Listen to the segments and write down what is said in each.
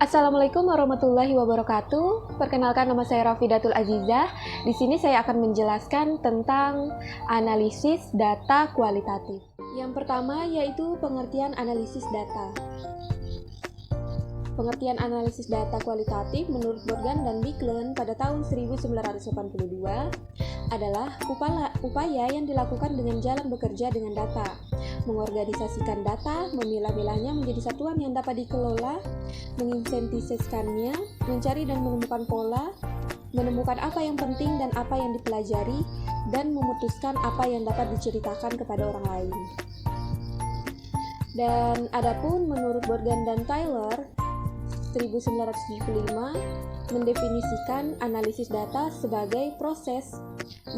Assalamualaikum warahmatullahi wabarakatuh. Perkenalkan, nama saya Rafidatul Azizah. Di sini saya akan menjelaskan tentang analisis data kualitatif. Yang pertama yaitu pengertian analisis data. Pengertian analisis data kualitatif menurut Borgan dan Bicklin pada tahun 1982 adalah upaya yang dilakukan dengan jalan bekerja dengan data, mengorganisasikan data, memilah-milahnya menjadi satuan yang dapat dikelola, menginsentifiskannya, mencari dan menemukan pola, menemukan apa yang penting dan apa yang dipelajari, dan memutuskan apa yang dapat diceritakan kepada orang lain. Dan adapun menurut Borgan dan Taylor 1975 mendefinisikan analisis data sebagai proses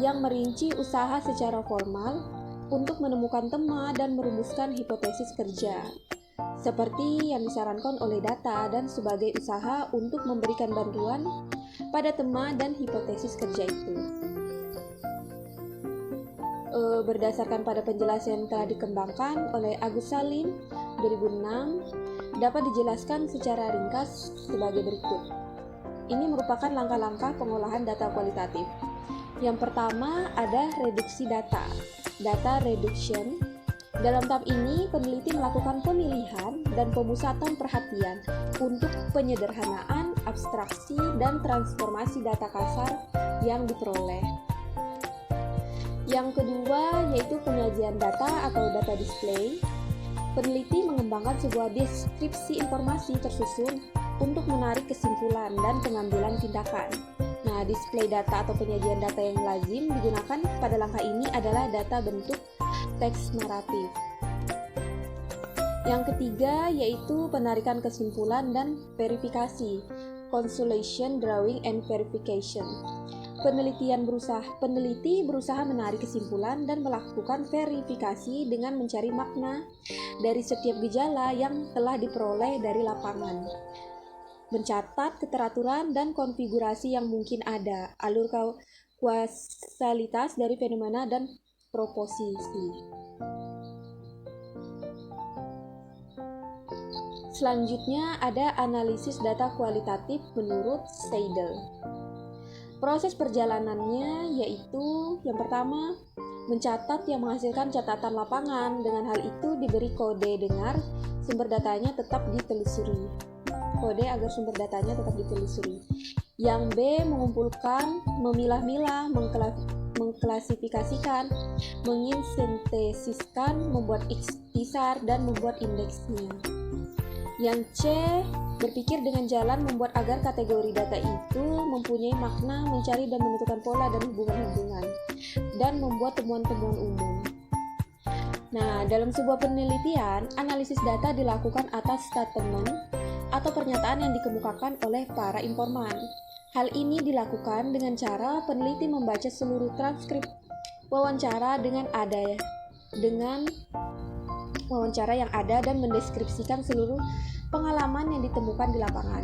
yang merinci usaha secara formal untuk menemukan tema dan merumuskan hipotesis kerja, seperti yang disarankan oleh data dan sebagai usaha untuk memberikan bantuan pada tema dan hipotesis kerja itu. Berdasarkan pada penjelasan yang telah dikembangkan oleh Agus Salim 2006, dapat dijelaskan secara ringkas sebagai berikut. Ini merupakan langkah-langkah pengolahan data kualitatif. Yang pertama ada reduksi data reduction. Dalam tahap ini, peneliti melakukan pemilihan dan pemusatan perhatian untuk penyederhanaan, abstraksi, dan transformasi data kasar yang diperoleh. Yang kedua yaitu penyajian data atau data display. Peneliti mengembangkan sebuah deskripsi informasi tersusun untuk menarik kesimpulan dan pengambilan tindakan. Nah, display data atau penyajian data yang lazim digunakan pada langkah ini adalah data bentuk teks naratif. Yang ketiga yaitu penarikan kesimpulan dan verifikasi, consolidation, drawing, and verification. Peneliti berusaha menarik kesimpulan dan melakukan verifikasi dengan mencari makna dari setiap gejala yang telah diperoleh dari lapangan, mencatat keteraturan dan konfigurasi yang mungkin ada, alur kausalitas dari fenomena dan proposisi. Selanjutnya ada analisis data kualitatif menurut Seidel. Proses perjalanannya yaitu yang pertama, mencatat yang menghasilkan catatan lapangan. Dengan hal itu diberi kode dengar sumber datanya tetap ditelusuri. Kode agar sumber datanya tetap ditelusuri. Yang B, mengumpulkan, memilah-milah, mengklasifikasikan, menginsintesiskan, membuat ikhtisar, dan membuat indeksnya. Yang C, berpikir dengan jalan membuat agar kategori data itu mempunyai makna, mencari dan menentukan pola dan hubungan-hubungan, dan membuat temuan-temuan umum. Nah, dalam sebuah penelitian, analisis data dilakukan atas statement atau pernyataan yang dikemukakan oleh para informan. Hal ini dilakukan dengan cara peneliti membaca seluruh transkrip wawancara dengan wawancara yang ada dan mendeskripsikan seluruh pengalaman yang ditemukan di lapangan.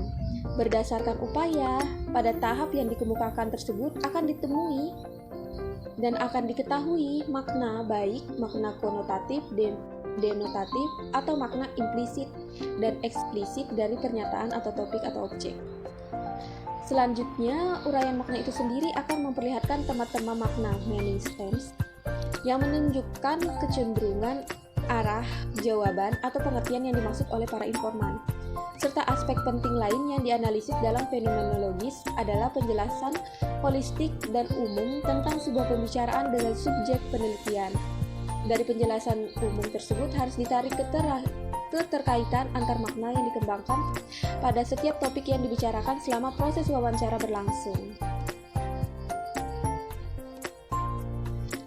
Berdasarkan upaya, pada tahap yang dikemukakan tersebut akan ditemui dan akan diketahui makna, baik makna konotatif, denotatif, atau makna implisit dan eksplisit dari pernyataan atau topik atau objek. Selanjutnya, uraian makna itu sendiri akan memperlihatkan tema-tema makna, meaning stems, yang menunjukkan kecenderungan arah, jawaban, atau pengertian yang dimaksud oleh para informan. Serta aspek penting lain yang dianalisis dalam fenomenologis adalah penjelasan holistik dan umum tentang sebuah pembicaraan dengan subjek penelitian. Dari penjelasan umum tersebut harus ditarik keterkaitan antar makna yang dikembangkan pada setiap topik yang dibicarakan selama proses wawancara berlangsung.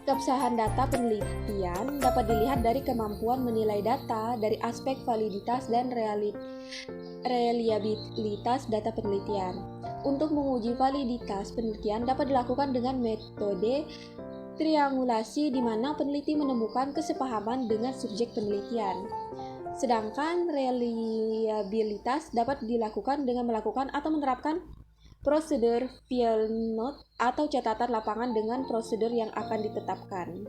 Keabsahan data penelitian dapat dilihat dari kemampuan menilai data dari aspek validitas dan reliabilitas data penelitian. Untuk menguji validitas penelitian dapat dilakukan dengan metode triangulasi di mana peneliti menemukan kesepahaman dengan subjek penelitian. Sedangkan reliabilitas dapat dilakukan dengan melakukan atau menerapkan prosedur field note atau catatan lapangan dengan prosedur yang akan ditetapkan.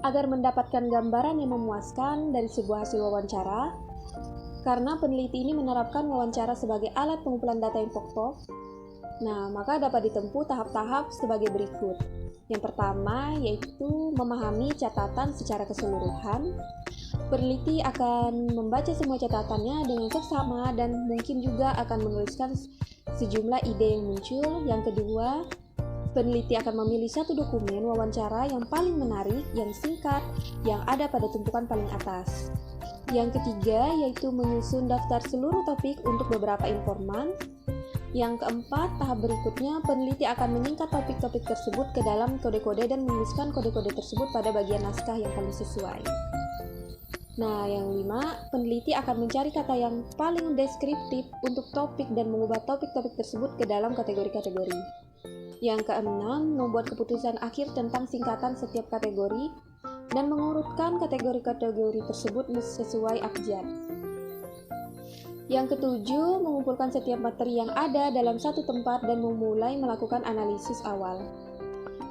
Agar mendapatkan gambaran yang memuaskan dari sebuah hasil wawancara, karena peneliti ini menerapkan wawancara sebagai alat pengumpulan data yang pokok, nah maka dapat ditempuh tahap-tahap sebagai berikut. Yang pertama yaitu memahami catatan secara keseluruhan. Peneliti akan membaca semua catatannya dengan seksama dan mungkin juga akan menuliskan sejumlah ide yang muncul. Yang kedua, peneliti akan memilih satu dokumen wawancara yang paling menarik, yang singkat, yang ada pada tumpukan paling atas. Yang ketiga yaitu menyusun daftar seluruh topik untuk beberapa informan. Yang keempat, tahap berikutnya, peneliti akan menyingkat topik-topik tersebut ke dalam kode-kode dan menuliskan kode-kode tersebut pada bagian naskah yang paling sesuai. Nah, yang lima, peneliti akan mencari kata yang paling deskriptif untuk topik dan mengubah topik-topik tersebut ke dalam kategori-kategori. Yang keenam, membuat keputusan akhir tentang singkatan setiap kategori dan mengurutkan kategori-kategori tersebut sesuai abjad. Yang ketujuh, mengumpulkan setiap materi yang ada dalam satu tempat dan memulai melakukan analisis awal.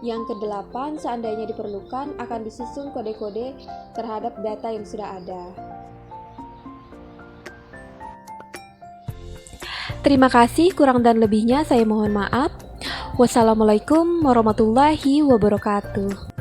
Yang kedelapan, seandainya diperlukan, akan disusun kode-kode terhadap data yang sudah ada. Terima kasih, kurang dan lebihnya saya mohon maaf. Wassalamualaikum warahmatullahi wabarakatuh.